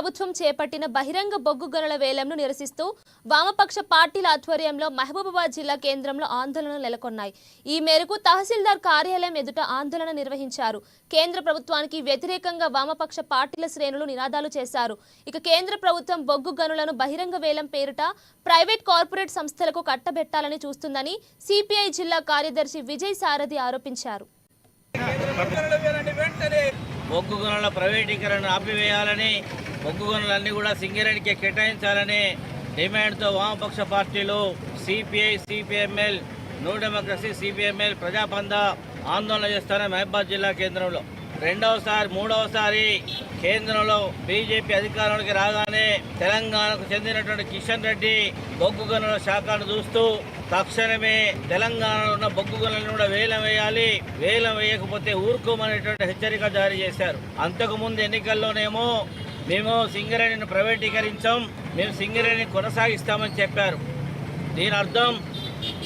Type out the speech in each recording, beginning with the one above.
ప్రభుత్వం చేపట్టిన బహిరంగ బొగ్గు గనుల వేలంను నిరసిస్తూ వామపక్ష పార్టీల ఆధ్వర్యంలో మహబూబాబాద్ జిల్లా కేంద్రంలో ఆందోళనలు నెలకొన్నాయి. ఈ మేరకు తహసీల్దార్ కార్యాలయం ఎదుట ఆందోళన నిర్వహించారు. కేంద్ర ప్రభుత్వానికి వ్యతిరేకంగా వామపక్ష పార్టీల శ్రేణులు నినాదాలు చేశారు. ఇక కేంద్ర ప్రభుత్వం బొగ్గు గనులను బహిరంగ వేలం పేరిట ప్రైవేట్ కార్పొరేట్ సంస్థలకు కట్టబెట్టాలని చూస్తుందని సిపిఐ జిల్లా కార్యదర్శి విజయ్ సారథి ఆరోపించారు. బొగ్గు గనుల ప్రైవేటీకరణ ఆపివేయాలని, బొగ్గు గనులన్నీ కూడా సింగరేణికి కేటాయించాలని డిమాండ్తో వామపక్ష పార్టీలు సిపిఐ, సిపిఎంఎల్, న్యూ డెమోక్రసీ, సిపిఎంఎల్, ప్రజాపంద ఆందోళన చేస్తారని మహబూబాబాద్ జిల్లా కేంద్రంలో మూడవసారి కేంద్రంలో బీజేపీ అధికారంలోకి రాగానే తెలంగాణకు చెందినటువంటి కిషన్ రెడ్డి బొగ్గు గనుల శాఖను చూస్తూ తక్షణమే తెలంగాణలో ఉన్న బొగ్గు గనులను కూడా వేలం వేయాలి, వేలం వేయకపోతే ఊరుకోమనేటువంటి హెచ్చరిక జారీ చేశారు. అంతకుముందు ఎన్నికల్లోనేమో మేము సింగరేణిని ప్రైవేటీకరించాం, మేము సింగరేణిని కొనసాగిస్తామని చెప్పారు. దీని అర్థం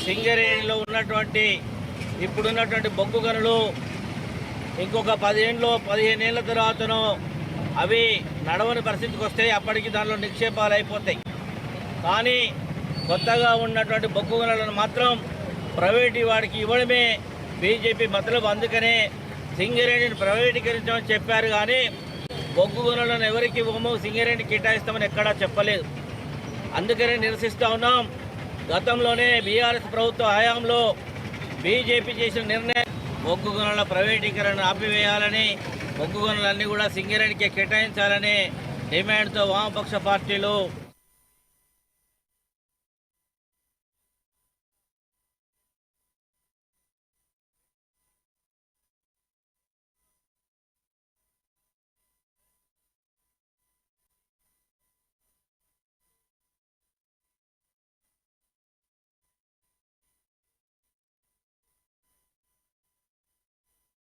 సింగరేణిలో ఉన్నటువంటి ఇప్పుడున్నటువంటి బొగ్గు గనులు ఇంకొక 15 ఏళ్ళ తర్వాతనో అవి నడవని పరిస్థితికి వస్తాయి. అప్పటికి దానిలో నిక్షేపాలు అయిపోతాయి. కానీ కొత్తగా ఉన్నటువంటి బొగ్గు గనులను మాత్రం ప్రైవేటు వాడికి ఇవ్వడమే బీజేపీ మతలబు. అందుకనే సింగరేణిని ప్రైవేటీకరించమని చెప్పారు, కానీ బొగ్గు గనులను ఎవరికి ఇవ్వమో సింగరేణికి కేటాయిస్తామని ఎక్కడా చెప్పలేదు. అందుకనే నిరసిస్తూ ఉన్నాం. గతంలోనే బీఆర్ఎస్ ప్రభుత్వ హయాంలో బీజేపీ చేసిన నిర్ణయం బొగ్గు గనుల ప్రైవేటీకరణ ఆపివేయాలని, బొగ్గు గనులన్నీ కూడా సింగరేణికి కేటాయించాలని డిమాండ్తో వామపక్ష పార్టీలు